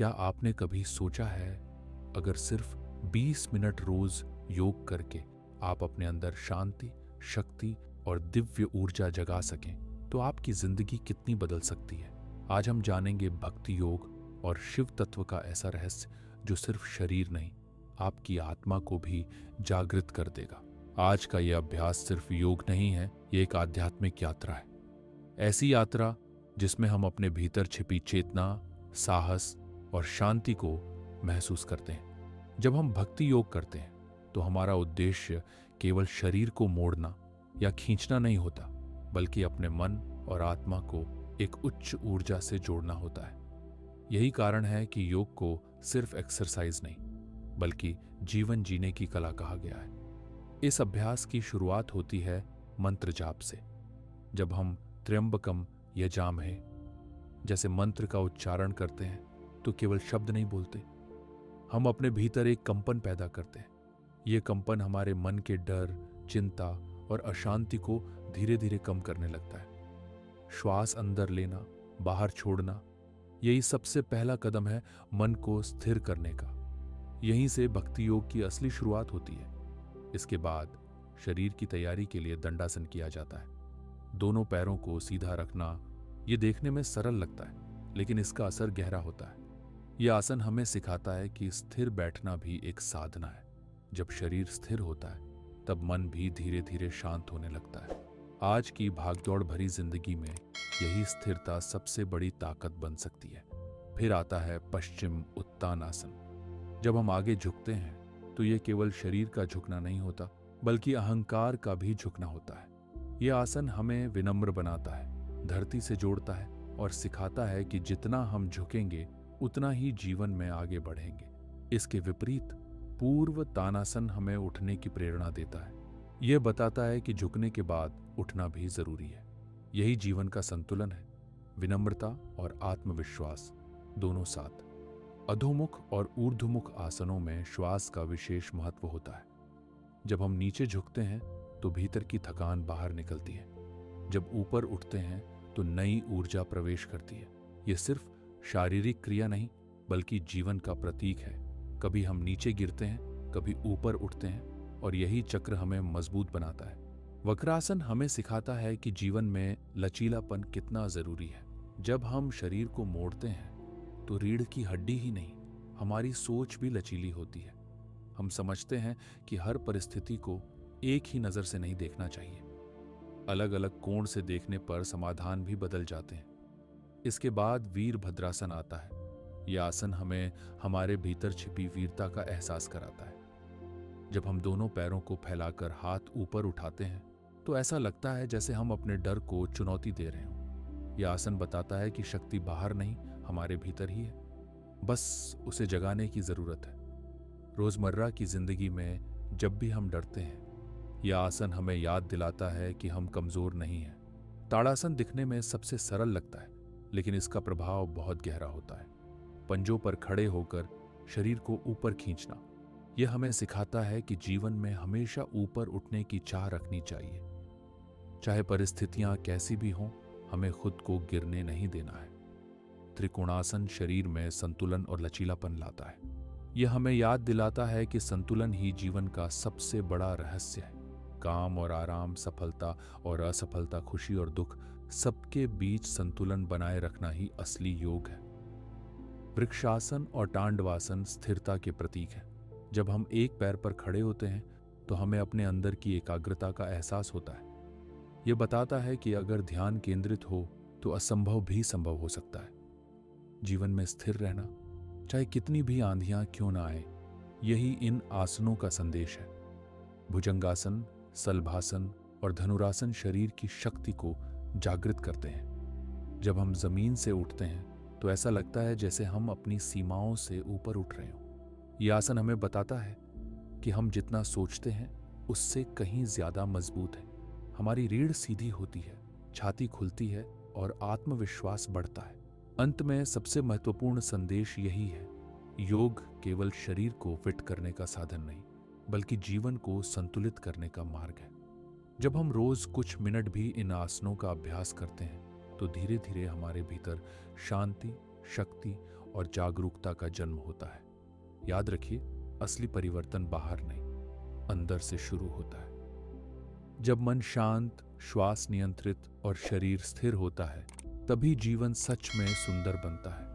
क्या आपने कभी सोचा है, अगर सिर्फ 20 मिनट रोज योग करके आप अपने अंदर शांति, शक्ति और दिव्य ऊर्जा जगा सकें, तो आपकी जिंदगी कितनी बदल सकती है। आज हम जानेंगे भक्ति योग और शिव तत्व का ऐसा रहस्य जो सिर्फ शरीर नहीं, आपकी आत्मा को भी जागृत कर देगा। आज का यह अभ्यास सिर्फ योग नहीं है, ये एक आध्यात्मिक यात्रा है। ऐसी यात्रा जिसमें हम अपने भीतर छिपी चेतना, साहस और शांति को महसूस करते हैं। जब हम भक्ति योग करते हैं तो हमारा उद्देश्य केवल शरीर को मोड़ना या खींचना नहीं होता, बल्कि अपने मन और आत्मा को एक उच्च ऊर्जा से जोड़ना होता है। यही कारण है कि योग को सिर्फ एक्सरसाइज नहीं, बल्कि जीवन जीने की कला कहा गया है। इस अभ्यास की शुरुआत होती है मंत्र जाप से। जब हम त्र्यंबकम यजामहे जैसे मंत्र का उच्चारण करते हैं तो केवल शब्द नहीं बोलते, हम अपने भीतर एक कंपन पैदा करते हैं। ये कंपन हमारे मन के डर, चिंता और अशांति को धीरे धीरे कम करने लगता है। श्वास अंदर लेना, बाहर छोड़ना, यही सबसे पहला कदम है मन को स्थिर करने का। यहीं से भक्ति योग की असली शुरुआत होती है। इसके बाद शरीर की तैयारी के लिए दंडासन किया जाता है। दोनों पैरों को सीधा रखना, ये देखने में सरल लगता है, लेकिन इसका असर गहरा होता है। यह आसन हमें सिखाता है कि स्थिर बैठना भी एक साधना है। जब शरीर स्थिर होता है तब मन भी धीरे धीरे शांत होने लगता है। आज की भागदौड़ भरी जिंदगी में यही स्थिरता सबसे बड़ी ताकत बन सकती है। फिर आता है पश्चिम उत्तानासन। जब हम आगे झुकते हैं तो यह केवल शरीर का झुकना नहीं होता, बल्कि अहंकार का भी झुकना होता है। यह आसन हमें विनम्र बनाता है, धरती से जोड़ता है और सिखाता है कि जितना हम झुकेंगे उतना ही जीवन में आगे बढ़ेंगे। इसके विपरीत पूर्व तानासन हमें उठने की प्रेरणा देता है। यह बताता है कि झुकने के बाद उठना भी जरूरी है। यही जीवन का संतुलन है, विनम्रता और आत्मविश्वास दोनों साथ। अधोमुख और ऊर्ध्वमुख आसनों में श्वास का विशेष महत्व होता है। जब हम नीचे झुकते हैं तो भीतर की थकान बाहर निकलती है। जब ऊपर उठते हैं तो नई ऊर्जा प्रवेश करती है। यह सिर्फ शारीरिक क्रिया नहीं, बल्कि जीवन का प्रतीक है। कभी हम नीचे गिरते हैं, कभी ऊपर उठते हैं, और यही चक्र हमें मजबूत बनाता है। वक्रासन हमें सिखाता है कि जीवन में लचीलापन कितना जरूरी है। जब हम शरीर को मोड़ते हैं तो रीढ़ की हड्डी ही नहीं, हमारी सोच भी लचीली होती है। हम समझते हैं कि हर परिस्थिति को एक ही नजर से नहीं देखना चाहिए। अलग अलग कोण से देखने पर समाधान भी बदल जाते हैं। इसके बाद वीरभद्रासन आता है। यह आसन हमें हमारे भीतर छिपी वीरता का एहसास कराता है। जब हम दोनों पैरों को फैलाकर हाथ ऊपर उठाते हैं तो ऐसा लगता है जैसे हम अपने डर को चुनौती दे रहे हों। यह आसन बताता है कि शक्ति बाहर नहीं, हमारे भीतर ही है, बस उसे जगाने की जरूरत है। रोजमर्रा की जिंदगी में जब भी हम डरते हैं, यह आसन हमें याद दिलाता है कि हम कमजोर नहीं हैं। ताड़ासन दिखने में सबसे सरल लगता है, लेकिन इसका प्रभाव बहुत गहरा होता है। पंजों पर खड़े होकर शरीर को ऊपर खींचना, यह हमें सिखाता है कि जीवन में हमेशा ऊपर उठने की चाह रखनी चाहिए। चाहे परिस्थितियां कैसी भी हों, हमें खुद को गिरने नहीं देना है। त्रिकोणासन शरीर में संतुलन और लचीलापन लाता है। यह हमें याद दिलाता है कि संतुलन ही जीवन का सबसे बड़ा रहस्य है। काम और आराम, सफलता और असफलता, खुशी और दुख, सबके बीच संतुलन बनाए रखना ही असली योग है। वृक्षासन और तांडवासन स्थिरता के प्रतीक है। जब हम एक पैर पर खड़े होते हैं तो हमें अपने अंदर की एकाग्रता का एहसास होता है। यह बताता है कि अगर ध्यान केंद्रित हो तो असंभव भी संभव हो सकता है। जीवन में स्थिर रहना, चाहे कितनी भी आंधियां क्यों ना आए, यही इन आसनों का संदेश है। भुजंगासन, सलभासन और धनुरासन शरीर की शक्ति को जागृत करते हैं। जब हम जमीन से उठते हैं तो ऐसा लगता है जैसे हम अपनी सीमाओं से ऊपर उठ रहे हों। यह आसन हमें बताता है कि हम जितना सोचते हैं उससे कहीं ज्यादा मजबूत है। हमारी रीढ़ सीधी होती है, छाती खुलती है और आत्मविश्वास बढ़ता है। अंत में सबसे महत्वपूर्ण संदेश यही है, योग केवल शरीर को फिट करने का साधन नहीं, बल्कि जीवन को संतुलित करने का मार्ग है। जब हम रोज कुछ मिनट भी इन आसनों का अभ्यास करते हैं तो धीरे धीरे हमारे भीतर शांति, शक्ति और जागरूकता का जन्म होता है। याद रखिए, असली परिवर्तन बाहर नहीं, अंदर से शुरू होता है। जब मन शांत, श्वास नियंत्रित और शरीर स्थिर होता है, तभी जीवन सच में सुंदर बनता है।